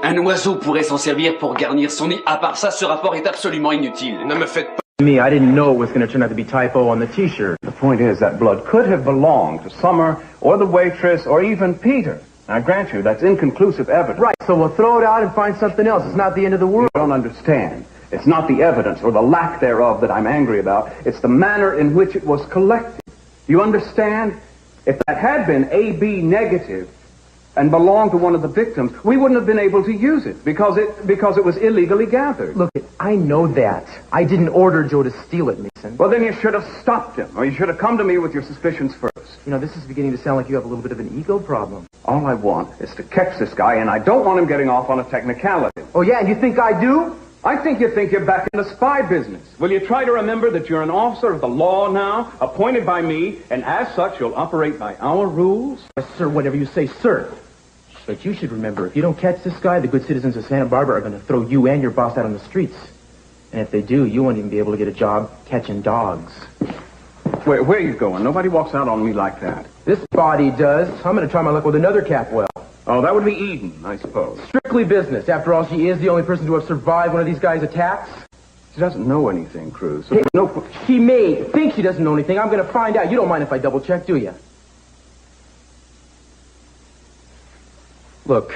Un oiseau pourrait s'en servir pour garnir son nid. À part ça, ce rapport est absolument inutile. Ne me faites pas... Me, I didn't know it was going to turn out to be typo on the T-shirt. The point is that blood could have belonged to Summer or the waitress or even Peter. I grant you, that's inconclusive evidence. Right, so we'll throw it out and find something else. It's not the end of the world. You don't understand. It's not the evidence or the lack thereof that I'm angry about. It's the manner in which it was collected. Do you understand? If that had been AB negative and belonged to one of the victims, we wouldn't have been able to use it because it was illegally gathered. Look, I know that. I didn't order Joe to steal it, Mason. Well, then you should have stopped him, or you should have come to me with your suspicions first. You know, this is beginning to sound like you have a little bit of an ego problem. All I want is to catch this guy, and I don't want him getting off on a technicality. Oh, yeah, and you think I do? I think you think you're back in the spy business. Will you try to remember that you're an officer of the law now, appointed by me, and as such, you'll operate by our rules? Yes, sir, whatever you say, sir. But you should remember, if you don't catch this guy, the good citizens of Santa Barbara are going to throw you and your boss out on the streets. And if they do, you won't even be able to get a job catching dogs. Where are you going? Nobody walks out on me like that. This body does. I'm going to try my luck with another Capwell. Oh, that would be Eden, I suppose. Strictly business. After all, she is the only person to have survived one of these guys' attacks. She doesn't know anything, Cruz. So no... She may think she doesn't know anything. I'm going to find out. You don't mind if I double-check, do you? Look,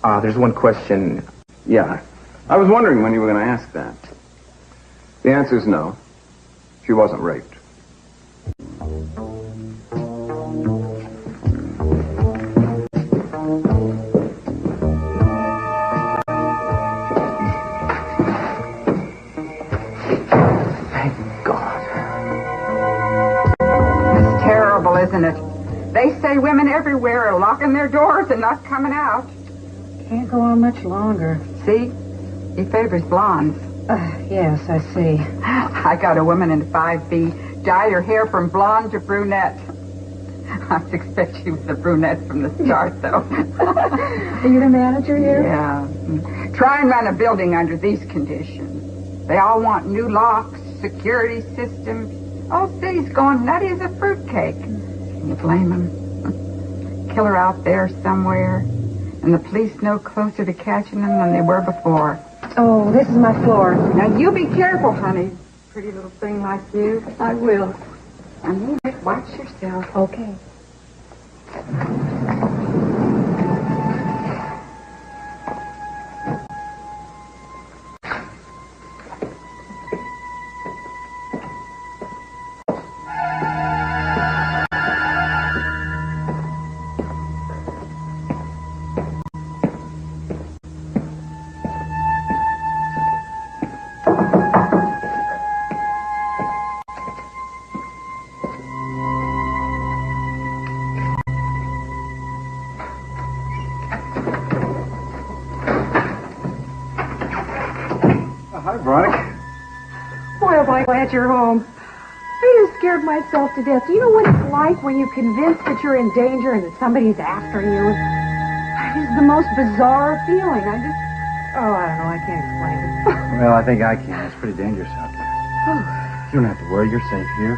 there's one question. Yeah, I was wondering when you were going to ask that. The answer's no. She wasn't raped. Thank God. It's terrible, isn't it? They say women everywhere are locking their doors and not coming out. Can't go on much longer. See? He favors blondes. Yes, I see. I got a woman in 5B. Dyed her hair from blonde to brunette. I suspect she was a brunette from the start, though. Are you the manager here? Yeah. Try and run a building under these conditions. They all want new locks, security systems. Whole city's going nutty as a fruitcake. Can you blame them? Killer out there somewhere, and the police no closer to catching them than they were before. Oh, this is my floor. Now, you be careful, honey. Pretty little thing like you. I will. I mean it. Watch yourself. Okay. Hi, Veronica. Boy, am I glad you're home. I just scared myself to death. Do you know what it's like when you're convinced that you're in danger and that somebody's after you? It's the most bizarre feeling. I don't know. I can't explain it. Well, I think I can. It's pretty dangerous out there. You don't have to worry. You're safe here.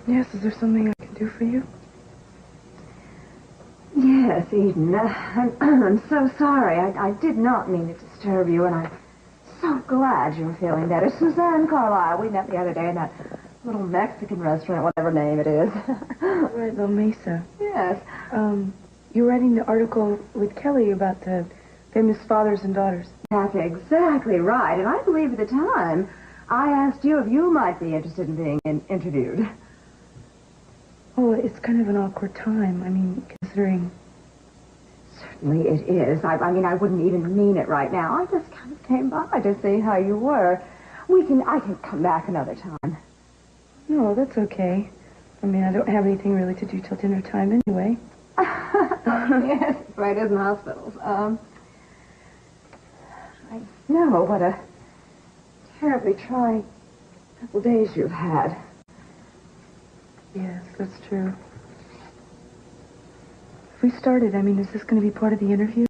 Yes, is there something I can do for you? Yes, Eden. I'm so sorry. I did not mean to disturb you, and I'm so glad you're feeling better. Suzanne Carlyle, we met the other day in that little Mexican restaurant, whatever name it is. Right, La Mesa. Yes. You're writing the article with Kelly about the Famous fathers and daughters. That's exactly right. And I believe at the time, I asked you if you might be interested in being interviewed. Oh, it's kind of an awkward time. I mean, considering... Certainly it is. I mean, I wouldn't even mean it right now. I just kind of came by to see how you were. I can come back another time. No, that's okay. I mean, I don't have anything really to do till dinner time anyway. Yes, that's right, it is in hospitals. I know what a terribly trying couple days you've had. Yes, that's true. If we started, I mean, is this going to be part of the interview?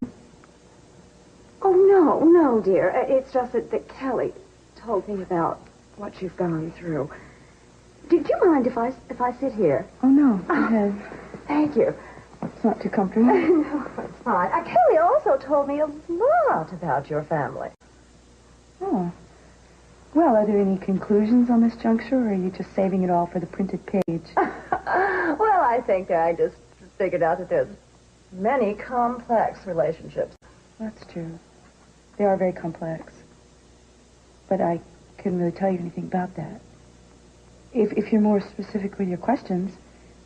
Oh, no, dear. It's just that Kelly told me about what you've gone through. Do you mind if I sit here? Oh, no, go ahead. Thank you. It's not too comfortable. No, it's fine. Kelly also told me a lot about your family. Oh. Well, are there any conclusions on this juncture, or are you just saving it all for the printed page? Well, I think I just figured out that there's many complex relationships. That's true. They are very complex. But I couldn't really tell you anything about that. If you're more specific with your questions,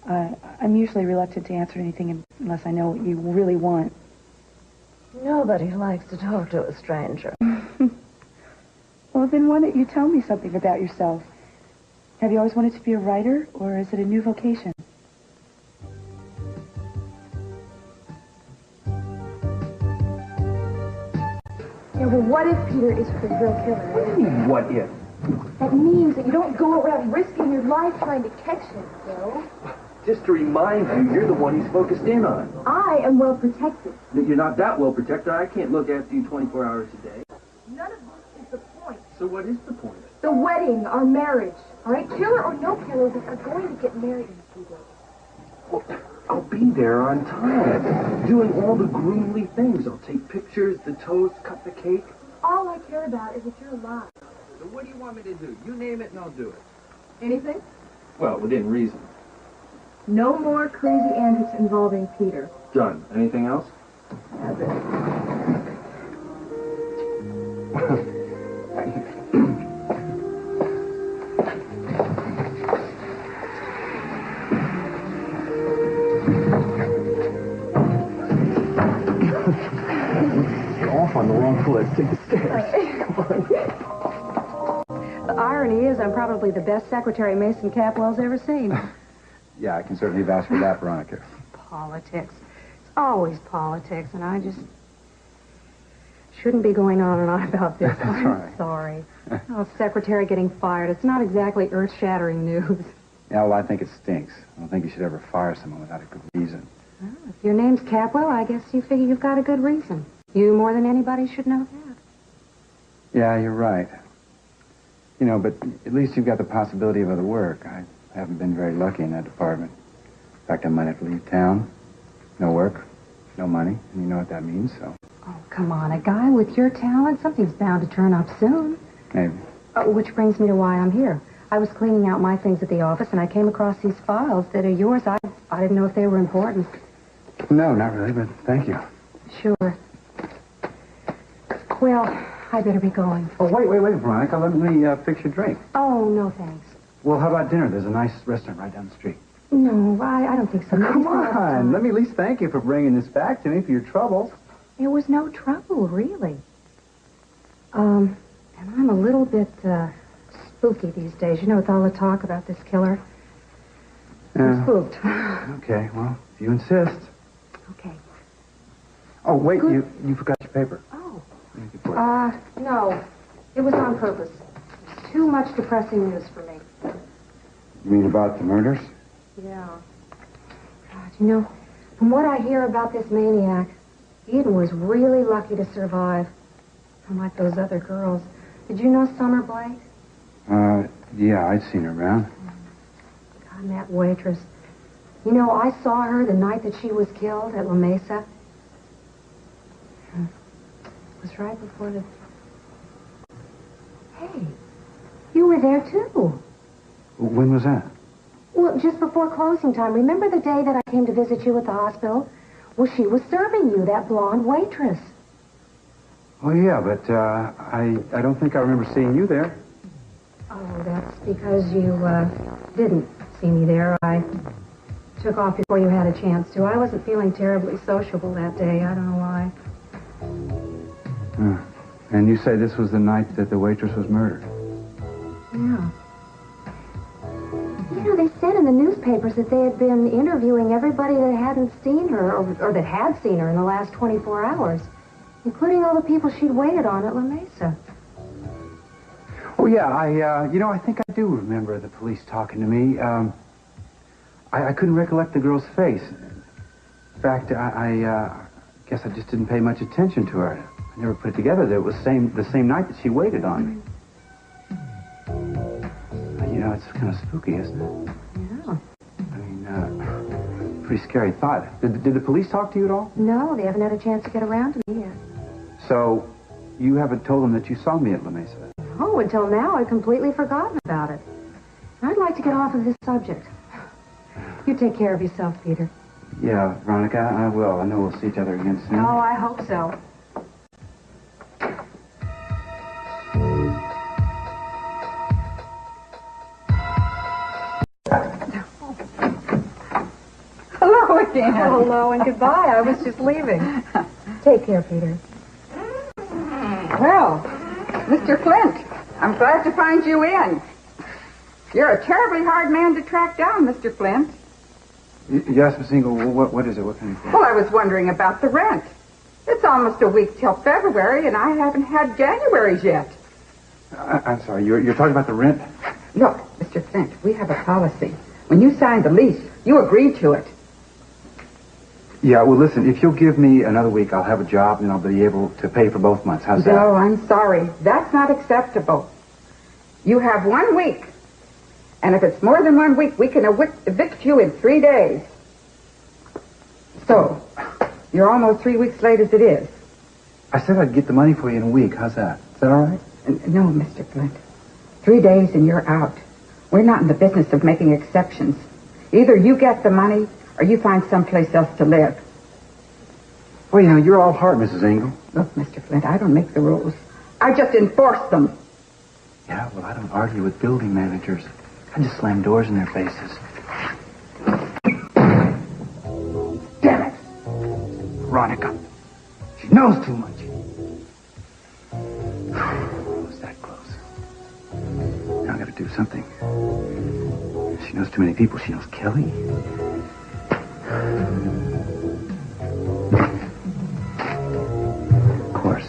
I'm usually reluctant to answer anything unless I know what you really want. Nobody likes to talk to a stranger. Well, then why don't you tell me something about yourself? Have you always wanted to be a writer, or is it a new vocation? Yeah, well, what if Peter is the real killer? What do you mean, what if? That means that you don't go around risking your life trying to catch him, Bill. Just to remind you, you're the one he's focused in on. I am well protected. You're not that well protected. I can't look after you 24 hours a day. None of this is the point. So what is the point? The wedding, our marriage. All right, killer or no killer, we are going to get married in a few days. Well, I'll be there on time, doing all the groomly things. I'll take pictures, the toast, cut the cake. All I care about is if you're alive. So what do you want me to do? You name it and I'll do it. Anything? Well, within reason. No more crazy antics involving Peter. Done. Anything else? That's it. You're off on the wrong foot. Take the stairs. Come on. The irony is I'm probably the best secretary Mason Capwell's ever seen. Yeah, I can certainly vouch for that, Veronica. Politics. It's always politics, and I just shouldn't be going on and on about this. That's I'm right. sorry. Oh, secretary getting fired. It's not exactly earth-shattering news. Yeah, well, I think it stinks. I don't think you should ever fire someone without a good reason. Well, if your name's Capwell, I guess you figure you've got a good reason. You, more than anybody, should know that. Yeah, you're right. You know, but at least you've got the possibility of other work. I haven't been very lucky in that department. In fact, I might have to leave town. No work, no money, and you know what that means, so... Oh, come on. A guy with your talent, something's bound to turn up soon. Maybe. Which brings me to why I'm here. I was cleaning out my things at the office, and I came across these files that are yours. I didn't know if they were important. No, not really, but thank you. Sure. Well, I better be going. Oh, wait, Veronica. Let me fix your drink. Oh, no, thanks. Well, how about dinner? There's a nice restaurant right down the street. No, I don't think so. Maybe Come some other on. time. Let me at least thank you for bringing this back to me for your trouble. There was no trouble, really. And I'm a little bit, spooky these days. You know, with all the talk about this killer. I'm spooked. Okay, well, if you insist. Okay. Oh, wait, Good. you forgot your paper. Oh. Thank you for it. No. It was on purpose. It's too much depressing news for me. You mean about the murders? Yeah. God, you know, from what I hear about this maniac, Eden was really lucky to survive. Unlike those other girls. Did you know Summer Blake? Yeah, I'd seen her around. God, and that waitress. You know, I saw her the night that she was killed at La Mesa. It was right before the... Hey, you were there, too. When was that? Well, just before closing time. Remember the day that I came to visit you at the hospital? Well, she was serving you, that blonde waitress. Oh, yeah, but I don't think I remember seeing you there. Oh, that's because you didn't see me there. I took off before you had a chance to. I wasn't feeling terribly sociable that day. I don't know why. And you say this was the night that the waitress was murdered? Yeah. You know, they said in the newspapers that they had been interviewing everybody that hadn't seen her, or that had seen her in the last 24 hours, including all the people she'd waited on at La Mesa. Oh, yeah, I think I do remember the police talking to me. I couldn't recollect the girl's face. In fact, I guess I just didn't pay much attention to her. I never put it together that it was the same night that she waited on me. You know, it's kind of spooky, isn't it? Yeah. I mean, pretty scary thought. Did the police talk to you at all? No, they haven't had a chance to get around to me yet. So, you haven't told them that you saw me at La Mesa? Oh, until now, I'd completely forgotten about it. I'd like to get off of this subject. You take care of yourself, Peter. Yeah, Veronica, I will. I know we'll see each other again soon. Oh, I hope so. Hello again. Hello and goodbye. I was just leaving. Take care, Peter. Well, Mr. Flint, I'm glad to find you in. You're a terribly hard man to track down, Mr. Flint. Yes, Miss Ingle, what is it? What kind of thing? Well, I was wondering about the rent. It's almost a week till February, and I haven't had January's yet. I'm sorry, you're talking about the rent? Look, Mr. Flint, we have a policy. When you signed the lease, you agreed to it. Yeah, well, listen, if you'll give me another week, I'll have a job and I'll be able to pay for both months. How's that? No, I'm sorry. That's not acceptable. You have 1 week. And if it's more than 1 week, we can evict you in 3 days. So, you're almost 3 weeks late as it is. I said I'd get the money for you in a week. How's that? Is that all right? No, Mr. Flint. 3 days and you're out. We're not in the business of making exceptions. Either you get the money or you find someplace else to live. Well, you know, you're all heart, Mrs. Ingle. Look, Mr. Flint, I don't make the rules. I just enforce them. Yeah, well, I don't argue with building managers. I just slam doors in their faces. Damn it! Veronica. She knows too much. It was that close. Now I gotta do something. She knows too many people. She knows Kelly. Of course.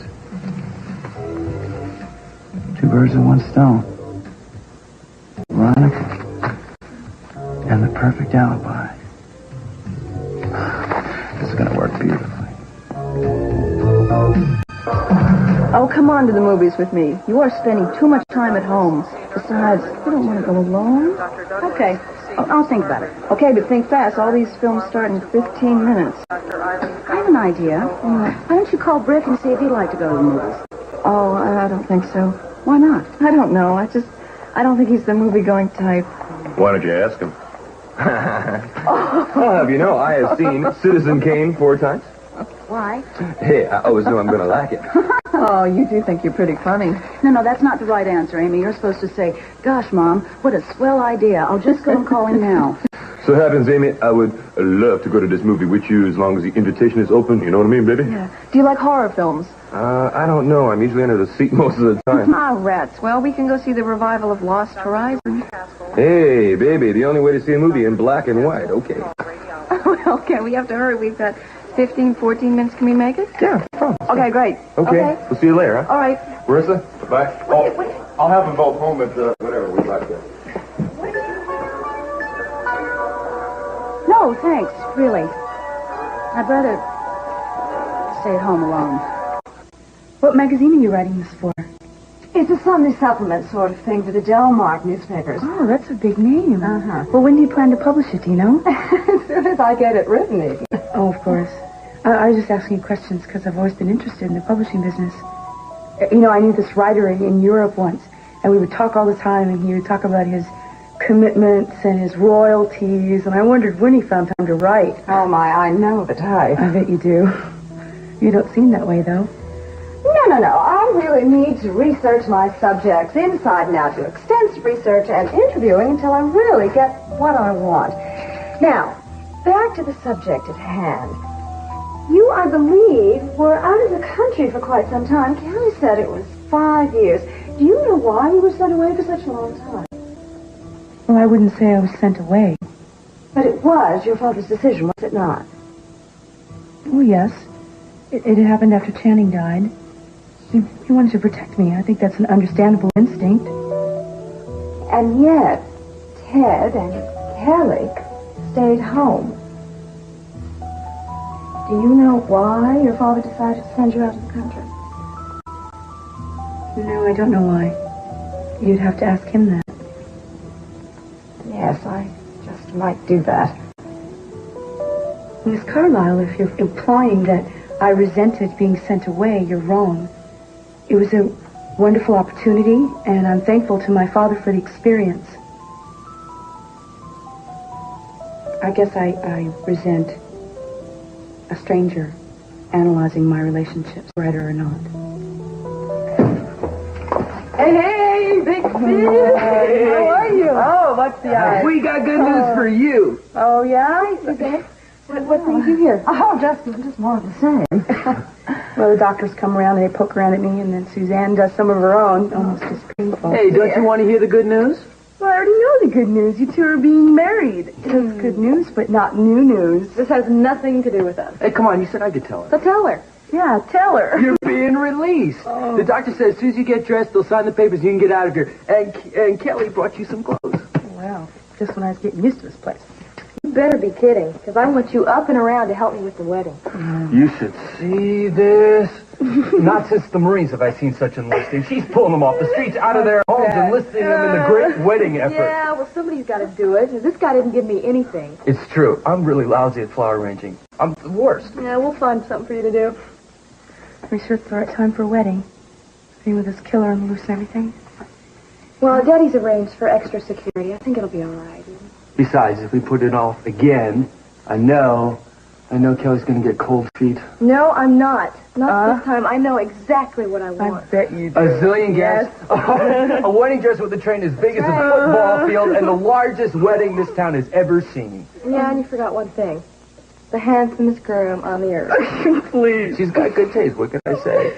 2 birds with 1 stone. Veronica. And the perfect alibi. This is gonna work beautifully. Oh, come on to the movies with me. You are spending too much time at home. Besides, you don't want to go alone. Okay, I'll think about it. Okay, but think fast. All these films start in 15 minutes. I have an idea. Why don't you call Brick and see if he'd like to go to the movies? Oh, I don't think so. Why not? I don't know. I don't think he's the movie-going type. Why don't you ask him? You know, I have seen Citizen Kane 4 times. Why? Hey, I always know I'm going to like it. Oh, you do think you're pretty funny. No, that's not the right answer, Amy. You're supposed to say, gosh, Mom, what a swell idea. I'll just go and call him now. So happens, Amy, I would love to go to this movie with you as long as the invitation is open. You know what I mean, baby? Yeah. Do you like horror films? I don't know. I'm usually under the seat most of the time. Ah, rats. Well, we can go see the revival of Lost Horizon. Hey, baby, the only way to see a movie in black and white. Okay. Well, okay, we have to hurry. We've got 15, 14 minutes. Can we make it? Yeah, fine. Okay, great. Okay. We'll see you later, huh? All right. Marissa, bye. I'll have them both home at whatever we like to. No, thanks, really. I'd rather stay at home alone. What magazine are you writing this for? It's a Sunday supplement sort of thing for the Del Mart newspapers. Oh, that's a big name. Uh-huh. Well, when do you plan to publish it, do you know? As soon as I get it written, even. Oh, of course. I was just asking you questions because I've always been interested in the publishing business. You know, I knew this writer in Europe once, and we would talk all the time, and he would talk about his commitments and his royalties, and I wondered when he found time to write. Oh, my, I know the type. I bet you do. You don't seem that way, though. No. I really need to research my subjects inside and out, do extensive research and interviewing until I really get what I want. Now, back to the subject at hand. You, I believe, were out of the country for quite some time. Kelly said it was 5 years. Do you know why you were sent away for such a long time? Well, I wouldn't say I was sent away. But it was your father's decision, was it not? Oh, yes. It happened after Channing died. He wanted to protect me. I think that's an understandable instinct. And yet, Ted and Kelly stayed home. Do you know why your father decided to send you out of the country? No, I don't know why. You'd have to ask him that. Yes, I just might do that. Miss Carlyle, if you're implying that I resented being sent away, you're wrong. It was a wonderful opportunity, and I'm thankful to my father for the experience. I guess I resent a stranger analyzing my relationships, writer or not. Hey, big fish! How are you? Oh, what's the idea? We got good news for you. Oh, yeah? What brings you here? Oh, just more of the same. Well, the doctors come around and they poke around at me, and then Suzanne does some of her own, almost as painful. Hey, don't you want to hear the good news? Well, I already know the good news. You two are being married. It's good news, but not new news. This has nothing to do with us. Hey, come on, you said I could tell her. So tell her. Yeah, tell her. You're being released. The doctor says as soon as you get dressed, they'll sign the papers, you can get out of here. And Kelly brought you some clothes. Well, just when I was getting used to this place. You better be kidding, because I want you up and around to help me with the wedding. You should see this. Not since the Marines have I seen such enlisting. She's pulling them off the streets, out of their homes, enlisting them in the great wedding effort. Yeah, well, somebody's got to do it. This guy didn't give me anything. It's true. I'm really lousy at flower arranging. I'm the worst. Yeah, we'll find something for you to do. Are you sure it's the right time for a wedding? Being with this killer on the loose and everything? Well, Daddy's arranged for extra security. I think it'll be all right. Besides, if we put it off again, I know Kelly's going to get cold feet. No, I'm not. Not this time. I know exactly what I want. I bet you do. A zillion guests. A wedding dress with a train as big as a football field and the largest wedding this town has ever seen. Yeah, and you forgot one thing. The handsomest groom on the earth. Please. She's got good taste. What can I say?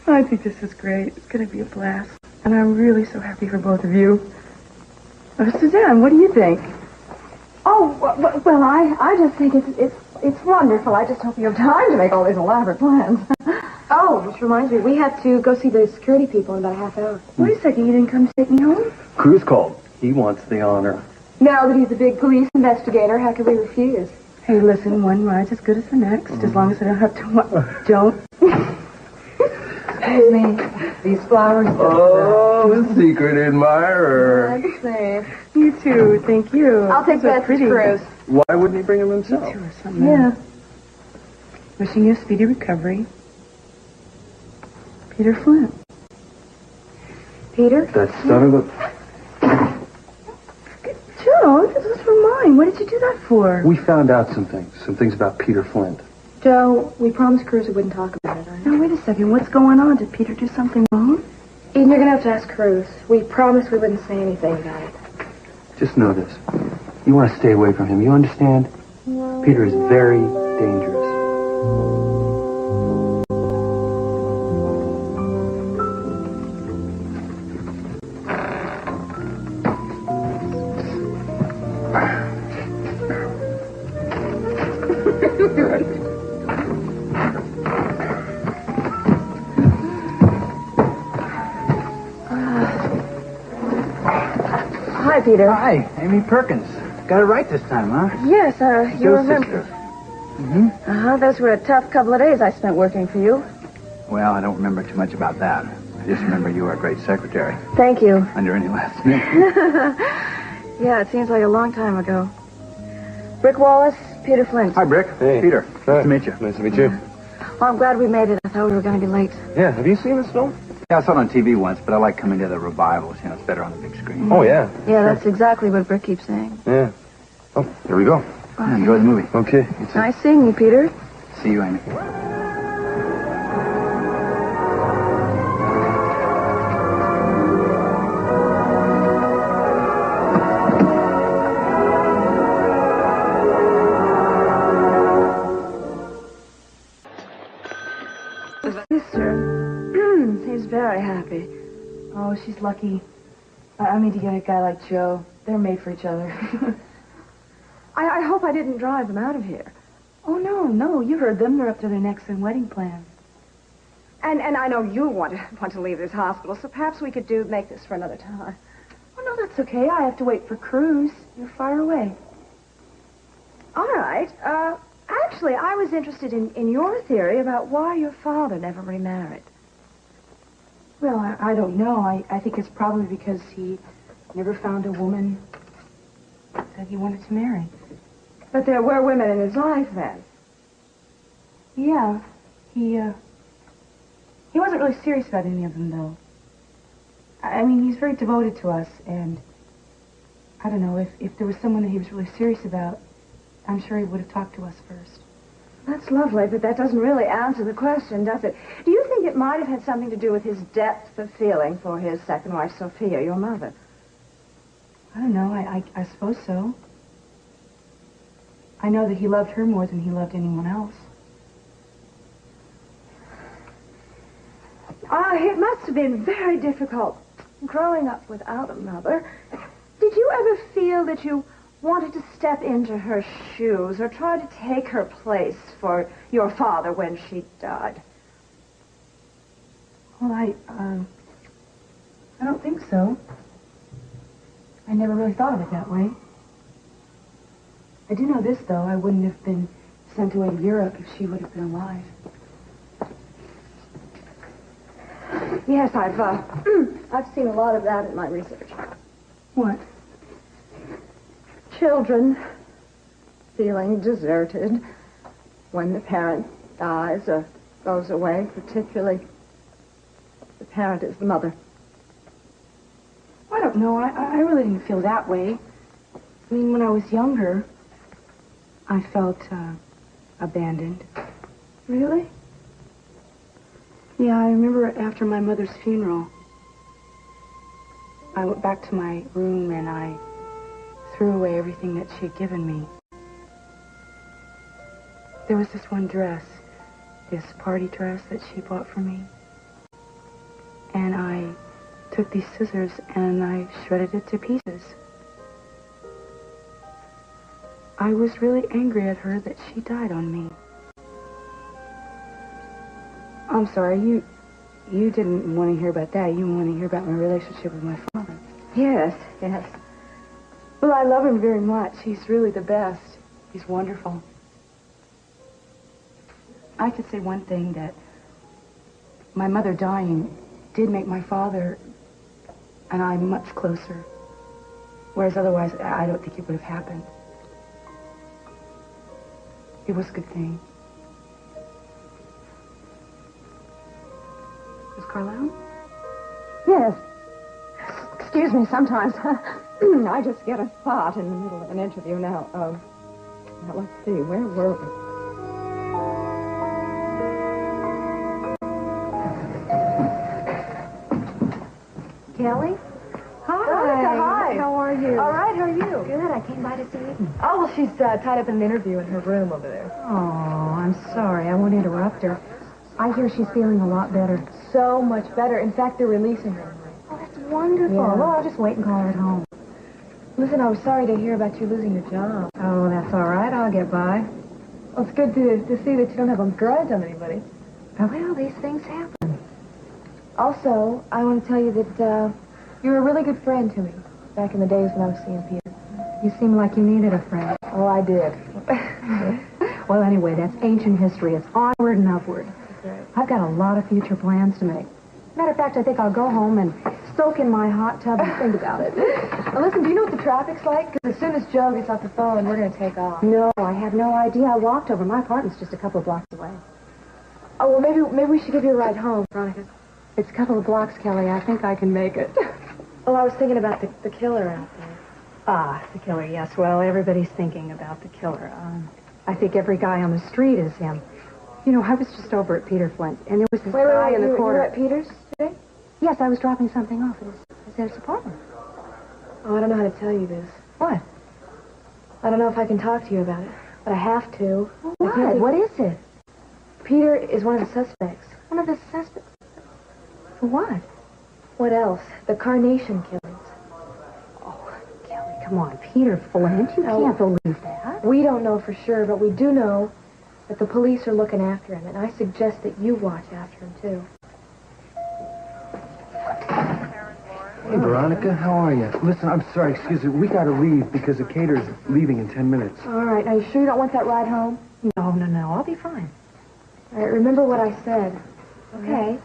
I think this is great. It's going to be a blast. And I'm really so happy for both of you. Suzanne, what do you think? Oh, well, I just think it's wonderful. I just hope you have time to make all these elaborate plans. Oh, which reminds me, we have to go see the security people in about a half hour. Wait a second, you didn't come to take me home? Cruz called. He wants the honor. Now that he's a big police investigator, how could we refuse? Hey, listen, one ride's as good as the next, as long as I don't have to... Don't. Excuse me. These flowers... Oh, a secret admirer. Let's see. You too, thank you. I'll take that to Cruz. Why wouldn't he bring him himself? You two or something. Yeah. Wishing you a speedy recovery. Peter Flint. Peter? That son of a... Joe, this is for mine. What did you do that for? We found out some things about Peter Flint. Joe, we promised Cruz we wouldn't talk about it, right? Now, wait a second. What's going on? Did Peter do something wrong? Eden, you're going to have to ask Cruz. We promised we wouldn't say anything about it. Just know this. You want to stay away from him. You understand? Peter is very dangerous. Hi, Peter. Hi, Amy Perkins. Got it right this time, huh? Yes, you Joe's remember. sister. Mm-hmm. Those were a tough couple of days I spent working for you. Well, I don't remember too much about that. I just remember you were a great secretary. Thank you. Under any last name. Yeah, it seems like a long time ago. Rick Wallace, Peter Flint. Hi, Brick. Hey. Peter. Nice to meet you. Nice to meet you. Well, I'm glad we made it. I thought we were going to be late. Yeah, have you seen this film? Yeah, I saw it on TV once, but I like coming to the revivals. You know, it's better on the big screen. Oh, yeah. Yeah, that's exactly what Brick keeps saying. Yeah. Oh, here we go. Yeah, enjoy the movie. Okay. Nice seeing you, Peter. See you, Amy. Sister seems very happy. Oh, she's lucky. I mean, to get a guy like Joe. They're made for each other. I hope I didn't drive them out of here. Oh, no. You heard them. They're up to their necks in wedding plans. And I know you want to leave this hospital, so perhaps we could make this for another time. Oh, no, that's okay. I have to wait for Cruz. You're far away. All right. Actually, I was interested in your theory about why your father never remarried. Well, I don't know. I think it's probably because he never found a woman that he wanted to marry. But there were women in his life then. Yeah. He wasn't really serious about any of them, though. I mean, he's very devoted to us, and I don't know, if there was someone that he was really serious about, I'm sure he would have talked to us first. That's lovely, but that doesn't really answer the question, does it? Do you think it might have had something to do with his depth of feeling for his second wife, Sophia, your mother? I don't know. I suppose so. I know that he loved her more than he loved anyone else. It must have been very difficult growing up without a mother. Did you ever feel that you wanted to step into her shoes or try to take her place for your father when she died? Well, I don't think so. I never really thought of it that way. I do know this, though. I wouldn't have been sent away to Europe if she would have been alive. Yes, I've seen a lot of that in my research. What? Children feeling deserted when the parent dies or goes away, particularly the parent is the mother. I don't know. I really didn't feel that way. I mean, when I was younger, I felt abandoned. Really? Yeah, I remember after my mother's funeral, I went back to my room and I threw away everything that she had given me. There was this one dress, this party dress that she bought for me. And I took these scissors and I shredded it to pieces. I was really angry at her that she died on me. I'm sorry, you didn't want to hear about that. You want to hear about my relationship with my father. Yes. Well, I love him very much. He's really the best. He's wonderful. I could say one thing, that my mother dying did make my father and I much closer. Whereas otherwise, I don't think it would have happened. It was a good thing. Is Carlisle? Yes. Excuse me, sometimes I just get a thought in the middle of an interview. Now, let's see, where were we? Kelly? Hi. Monica, hi. How are you? All right, how are you? Good. I came by to see you. Oh, well, she's tied up in an interview in her room over there. Oh, I'm sorry. I won't interrupt her. I hear she's feeling a lot better. So much better. In fact, they're releasing her. Oh, that's wonderful. Yeah. Well, I'll just wait and call her at home. Listen, I was sorry to hear about you losing your job. Oh, that's all right. I'll get by. Well, it's good to see that you don't have a grudge on anybody. Oh, well, these things happen. Also, I want to tell you that you were a really good friend to me back in the days when I was seeing Peter. You seem like you needed a friend. Oh, I did. Well, anyway, that's ancient history. It's onward and upward. Right. I've got a lot of future plans to make. Matter of fact, I think I'll go home and soak in my hot tub and think about it. Now, listen, do you know what the traffic's like? Because as soon as Joe gets off the phone, we're going to take off. No, I have no idea. I walked over. My apartment's just a couple of blocks away. Oh, well, maybe we should give you a ride home, Veronica. It's a couple of blocks, Kelly. I think I can make it. Oh, I was thinking about the killer out there. Ah, the killer, yes. Well, everybody's thinking about the killer. I think every guy on the street is him. You know, I was just over at Peter Flint, and there was this guy in the you corner. were at Peter's today? Yes, I was dropping something off at his apartment. Oh, I don't know how to tell you this. What? I don't know if I can talk to you about it, but I have to. What? What is it? Peter is one of the suspects. One of the suspects. For what? What else? The Carnation killings. Oh, Kelly, come on. Peter Flint, you can't believe that. We don't know for sure, but we do know that the police are looking after him, and I suggest that you watch after him, too. Hey, Veronica, how are you? Listen, I'm sorry, excuse me. We gotta leave because the caterer's leaving in 10 minutes. All right. Are you sure you don't want that ride home? No. I'll be fine. All right, remember what I said. Okay.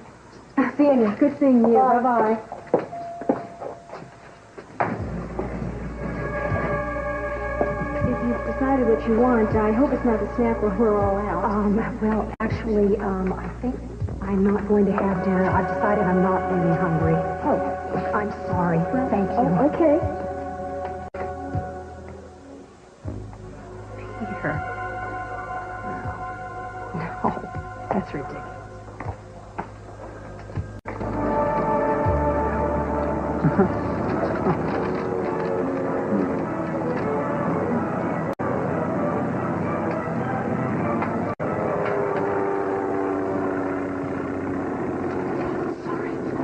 Good seeing you. Good seeing you. Bye-bye. If you've decided what you want, I hope it's not the snack where we're all out. Well, actually, I think I'm not going to have dinner. I've decided I'm not really hungry. Oh, I'm sorry. Thank you. Oh, okay. Peter. No, that's ridiculous.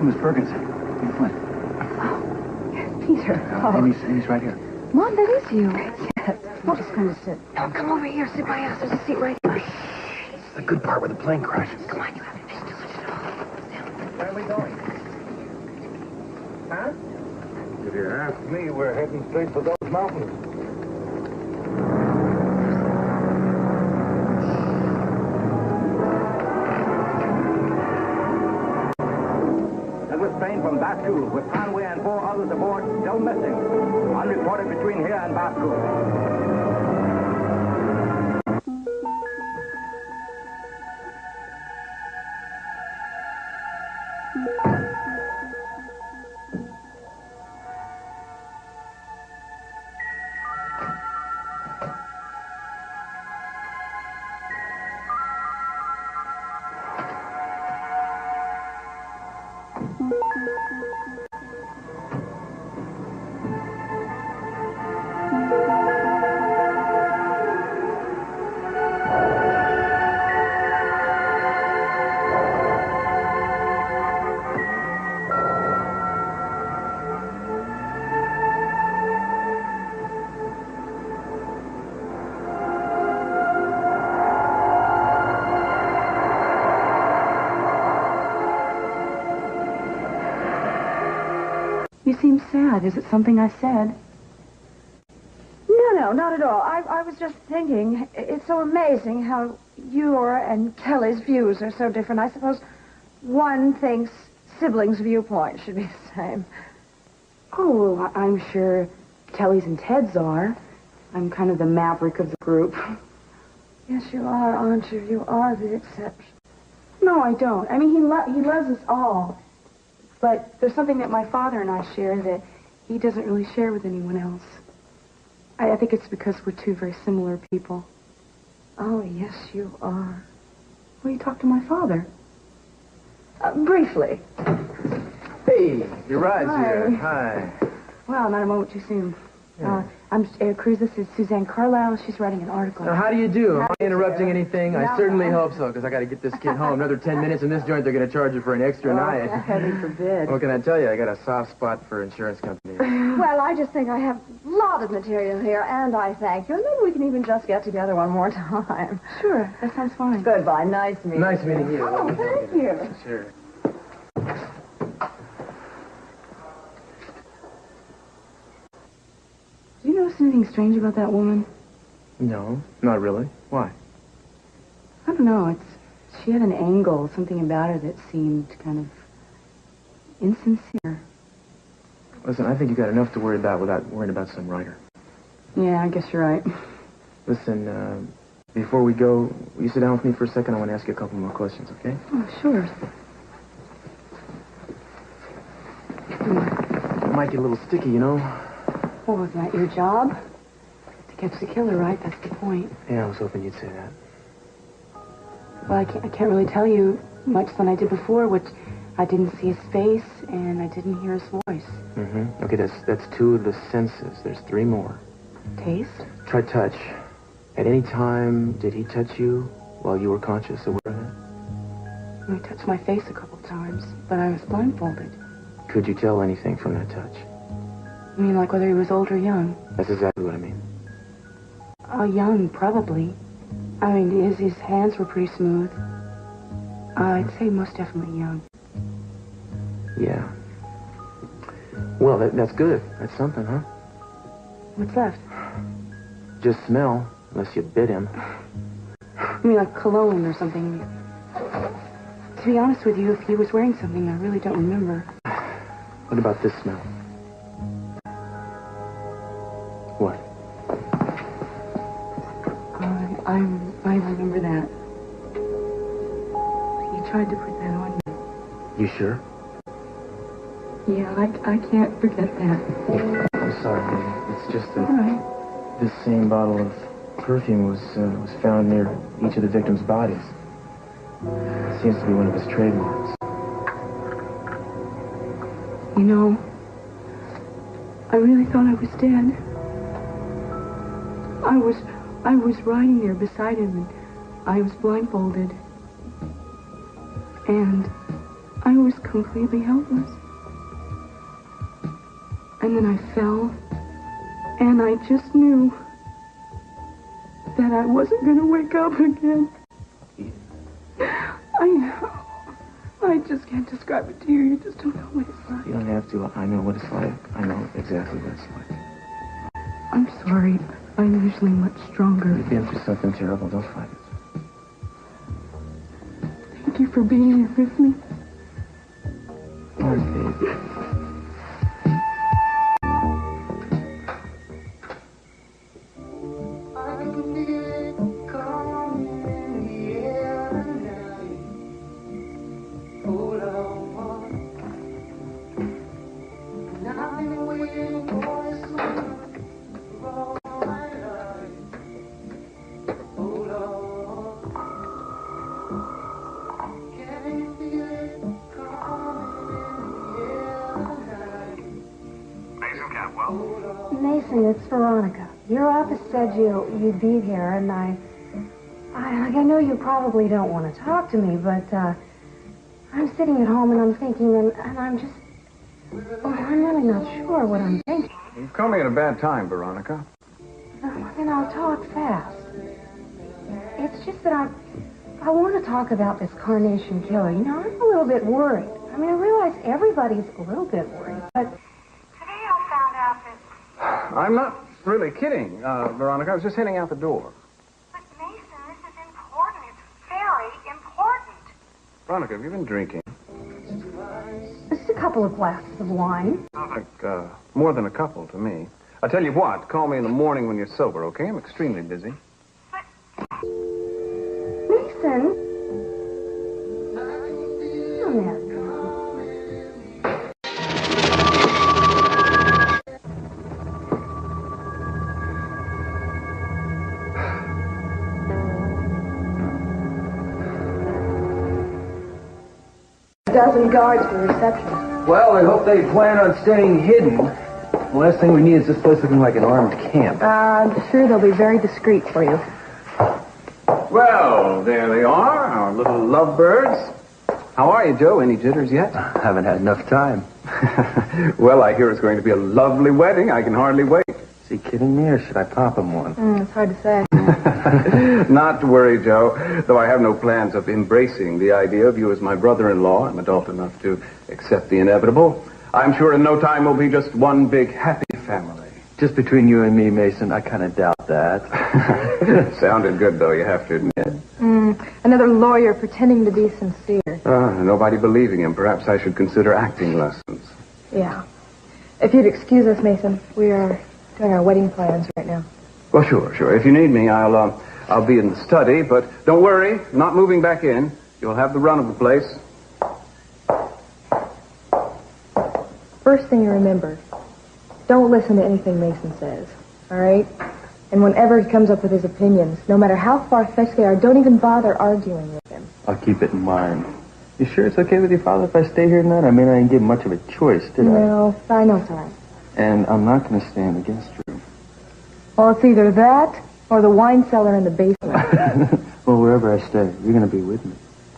Miss Ferguson. Hey, Flint. Oh, Peter. Oh. Amy's right here. Mom, that is you. Yes. Well, just kind of sit. No, come over here. Sit by us. There's a seat right here. This is the good part where the plane crashes. Come on, you haven't finished too much at all. Where are we going? Huh? If you ask me, we're heading straight for those mountains. Train from Baskool with Conway and 4 others aboard still missing. Unreported between here and Baskool. You seem sad. Is it something I said? No, not at all. I was just thinking, it's so amazing how your and Kelly's views are so different. I suppose one thinks siblings' viewpoints should be the same. Oh, I'm sure Kelly's and Ted's are. I'm kind of the maverick of the group. Yes, you are, aren't you? You are the exception. No, I don't. I mean, he loves us all. But there's something that my father and I share that he doesn't really share with anyone else. I think it's because we're two very similar people. Oh, yes, you are. Well, you talked to my father. Briefly. Hey, your ride's Hi. here. Hi. Well, not a moment too soon. Yeah. Cruz, this is Suzanne Carlisle. She's writing an article. Now, how do you do? Am I interrupting anything? I certainly hope so, because I got to get this kid home. Another 10 minutes in this joint, they're going to charge you for an extra night. Heaven forbid. What can I tell you? I got a soft spot for insurance companies. Well, I just think I have a lot of material here, and I thank you. And maybe we can even just get together one more time. Sure, that sounds fine. Goodbye. Nice meeting you. Nice meeting you. Oh, thank you. Sure. Do you notice anything strange about that woman? No, not really. Why? I don't know. She had an angle, something about her that seemed kind of insincere. Listen, I think you got enough to worry about without worrying about some writer. Yeah, I guess you're right. Listen, before we go, will you sit down with me for a second? I want to ask you a couple more questions, okay? Oh, sure. It might get a little sticky, you know? Oh, isn't that your job? To catch the killer, right? That's the point. Yeah, I was hoping you'd say that. Well, I can't really tell you much than I did before, which I didn't see his face and I didn't hear his voice. Mm-hmm. Okay, that's 2 of the senses. There's 3 more. Taste? Try touch. At any time, did he touch you while you were conscious, aware of that? He touched my face a couple times, but I was blindfolded. Could you tell anything from that touch? You mean like whether he was old or young? That's exactly what I mean. Young, probably. I mean, his hands were pretty smooth. I'd say most definitely young. Yeah. Well, that's good. That's something, huh? What's left? Just smell, unless you bit him. I mean, like cologne or something. To be honest with you, if he was wearing something, I really don't remember. What about this smell? What? I remember that. He tried to put that on me. You sure? Yeah, I can't forget that. I'm sorry, baby. It's just that All right. this same bottle of perfume was found near each of the victims' bodies. It seems to be one of his trademarks. You know, I really thought I was dead. I was riding there beside him, and I was blindfolded. And I was completely helpless. And then I fell, and I just knew that I wasn't going to wake up again. I just can't describe it to you. You just don't know what it's like. You don't have to. I know what it's like. I know exactly what it's like. I'm sorry. I'm usually much stronger. You've been through something terrible. Don't fight it. Thank you for being here with me. Oh, baby. Mason, it's Veronica. Your office said you'd be here, and I know you probably don't want to talk to me, but I'm sitting at home and I'm thinking, and I'm just, I'm really not sure what I'm thinking. You've called me at a bad time, Veronica. Then I'll talk fast. It's just that I want to talk about this Carnation Killer. You know, I'm a little bit worried. I mean, I realize everybody's a little bit worried, but today I found out that... I'm not really kidding, Veronica. I was just heading out the door. But, Mason, this is important. It's very important. Veronica, have you been drinking? Just a couple of glasses of wine. Like, more than a couple to me. I'll tell you what, call me in the morning when you're sober, okay? I'm extremely busy. Mason? Come here. A dozen guards for reception. Well, I hope they plan on staying hidden. The last thing we need is this place looking like an armed camp. I'm sure they'll be very discreet for you. Well, there they are, our little lovebirds. How are you, Joe? Any jitters yet? Haven't had enough time. Well, I hear it's going to be a lovely wedding. I can hardly wait. Is he kidding me, or should I pop him one? It's hard to say. Not to worry, Joe. Though I have no plans of embracing the idea of you as my brother-in-law. I'm adult enough to accept the inevitable. I'm sure in no time we'll be just one big happy family. Just between you and me, Mason, I kind of doubt that. Sounded good, though, you have to admit. Another lawyer pretending to be sincere. Nobody believing him. Perhaps I should consider acting lessons. Yeah. If you'd excuse us, Mason, we are doing our wedding plans right now. Well, sure. If you need me, I'll be in the study, but don't worry, not moving back in. You'll have the run of the place. First thing you remember, don't listen to anything Mason says, all right? And whenever he comes up with his opinions, no matter how far-fetched they are, don't even bother arguing with him. I'll keep it in mind. You sure it's okay with your father if I stay here tonight? I mean, I didn't give much of a choice, did I? No, I know it's all right. And I'm not going to stay in the guest room. Well, it's either that or the wine cellar in the basement. Well, wherever I stay, you're going to be with me.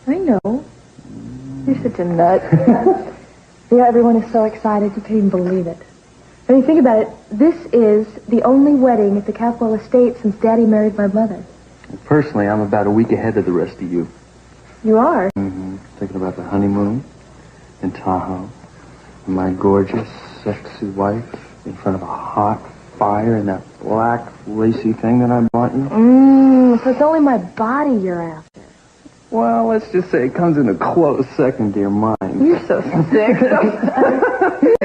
I know. You're such a nut. Yeah, everyone is so excited you can't even believe it. I mean, think about it. This is the only wedding at the Capwell estate since Daddy married my mother. Personally, I'm about a week ahead of the rest of you. You are? Mm-hmm. Thinking about the honeymoon in Tahoe. And my gorgeous, sexy wife in front of a hot fire in that black, lacy thing that I bought you. So it's only my body you're after. Well, let's just say it comes in a close second to your mind. You're so sick.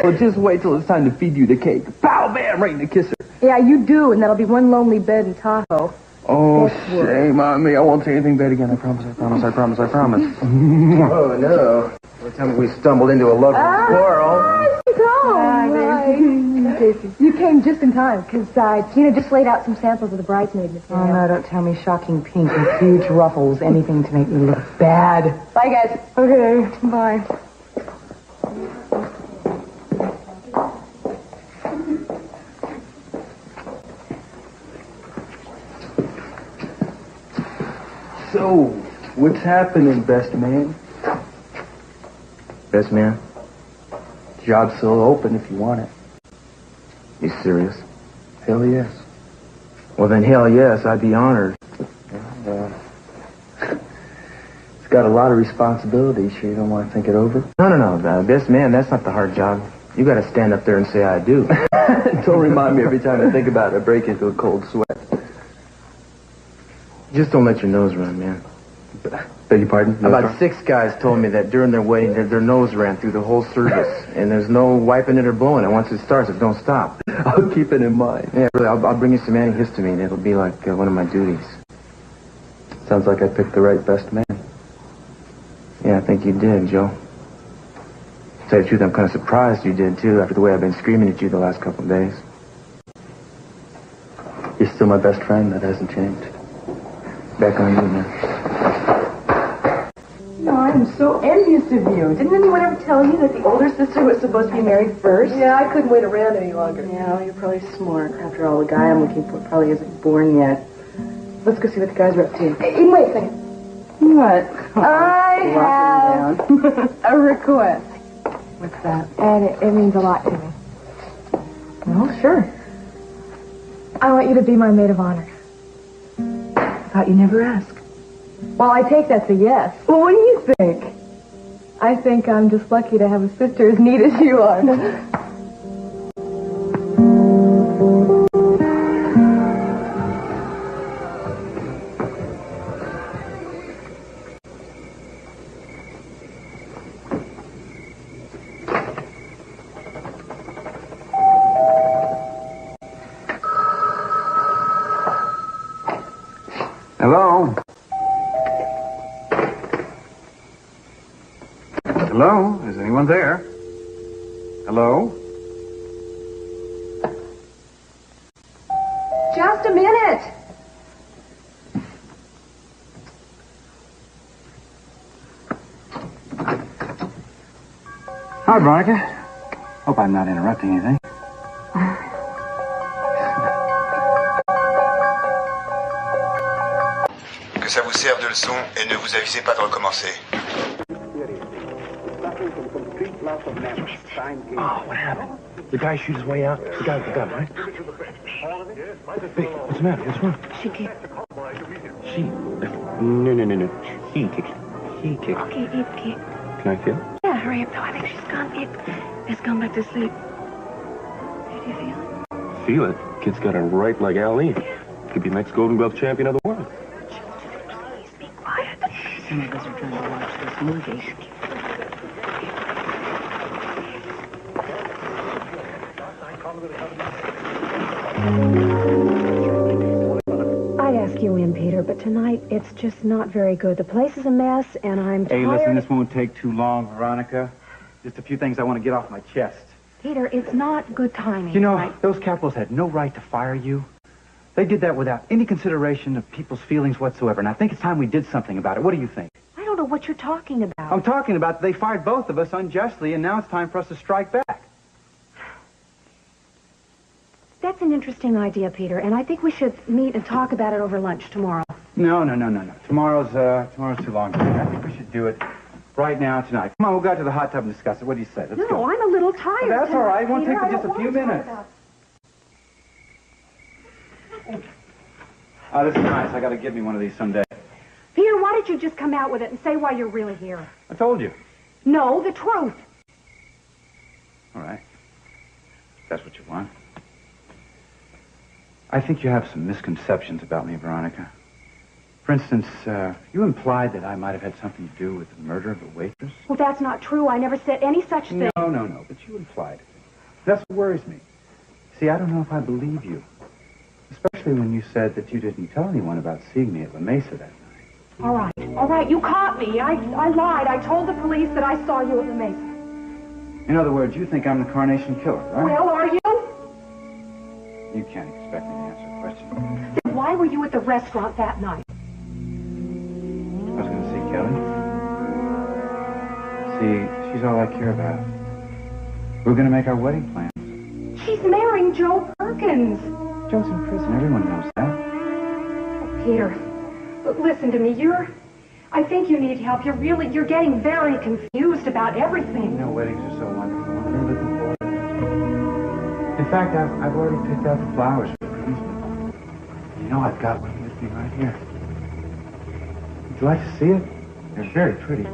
Well, just wait till it's time to feed you the cake. Pow, bam, right in the kisser. Yeah, you do, and that'll be one lonely bed in Tahoe. Oh, shame on me. I won't say anything bad again. I promise. Oh, no. Well, tell me we stumbled into a lovely quarrel. You came just in time, because Tina just laid out some samples of the bridesmaid material. Oh, no, don't tell me shocking pink with huge ruffles. Anything to make me look bad. Bye, guys. Okay, bye. So, what's happening, best man? Best man? Job's still open if you want it. You serious? Hell yes. Well, then hell yes, I'd be honored. It's got a lot of responsibility. Sure you don't want to think it over? No. Best man, that's not the hard job. You got to stand up there and say I do. Don't remind me every time I think about it, I break into a cold sweat. Just don't let your nose run, man. Beg your pardon? About 6 guys told me that during their wedding, their nose ran through the whole service. And there's no wiping it or blowing it. Once it starts, it don't stop. I'll keep it in mind. Yeah, really, I'll bring you some antihistamine. It'll be like one of my duties. Sounds like I picked the right best man. Yeah, I think you did, Joe. To tell you the truth, I'm kind of surprised you did, too, after the way I've been screaming at you the last couple of days. You're still my best friend. That hasn't changed. Back on you, man. No, I'm so envious of you. Didn't anyone ever tell you that the older sister was supposed to be married first? Yeah, I couldn't wait around any longer. Yeah, well, you're probably smart. After all, the guy I'm looking for probably isn't born yet. Let's go see what the guys are up to. Hey, wait a second. What? I have a request. What's that? And it means a lot to me. Well, sure. I want you to be my maid of honor. I thought you never asked. Well, I take that's a yes. Well, what do you think? I think I'm just lucky to have a sister as neat as you are. Hello? Hello? Is anyone there? Hello? Just a minute. Hi, Veronica. Hope I'm not interrupting anything. Que ça vous serve de leçon et ne vous avisez pas de recommencer. Oh, what happened? The guy shoots his way out. The guy with the gun, right? Hey, what's the matter? What's wrong? She kicked. She? No. He kicked. He kicked. Okay, it kicked. Can I feel? Yeah, hurry up, though. I think she's gone. It's gone back to sleep. How do you feel it? Feel it? Kid's got a right like Aline. Could be next Golden Glove champion of the world. Please be quiet. Some of us are trying to watch this movie. I'd ask you in, Peter, but tonight it's just not very good. The place is a mess, and I'm tired. Hey, listen, this won't take too long, Veronica. Just a few things I want to get off my chest. Peter, it's not good timing. You know, right? those Capwells had no right to fire you. They did that without any consideration of people's feelings whatsoever, and I think it's time we did something about it. What do you think? I don't know what you're talking about. I'm talking about they fired both of us unjustly, and now it's time for us to strike back. That's an interesting idea, Peter, and I think we should meet and talk about it over lunch tomorrow. No. Tomorrow's too long. I think we should do it Right now, tonight. Come on, we'll go out to the hot tub and discuss it. What do you say? Let's go. No, I'm a little tired. That's all right. It won't Peter. take but just I a don't few wanna talk minutes. about- Oh, this is nice. I got to give me one of these someday. Peter, why don't you just come out with it and say why you're really here? I told you. No, the truth. All right. If that's what you want. I think you have some misconceptions about me, Veronica. For instance, you implied that I might have had something to do with the murder of the waitress. Well, that's not true. I never said any such thing. No, but you implied it. That's what worries me. See, I don't know if I believe you. Especially when you said that you didn't tell anyone about seeing me at La Mesa that night. All right, you caught me. I lied. I told the police that I saw you at La Mesa. In other words, you think I'm the Carnation Killer, right? Well, are you? You can't expect me to answer the question. Then why were you at the restaurant that night? I was going to see Kelly. See, she's all I care about. We're going to make our wedding plans. She's marrying Joe Perkins. Joe's in prison. Everyone knows that. Peter, listen to me. I think you need help. You're getting very confused about everything. You know, weddings are so wonderful. I'm really looking forward to it. In fact, I've already picked out the flowers for the groomsmen. You know, I've got one with me right here. Would you like to see it? They're very pretty.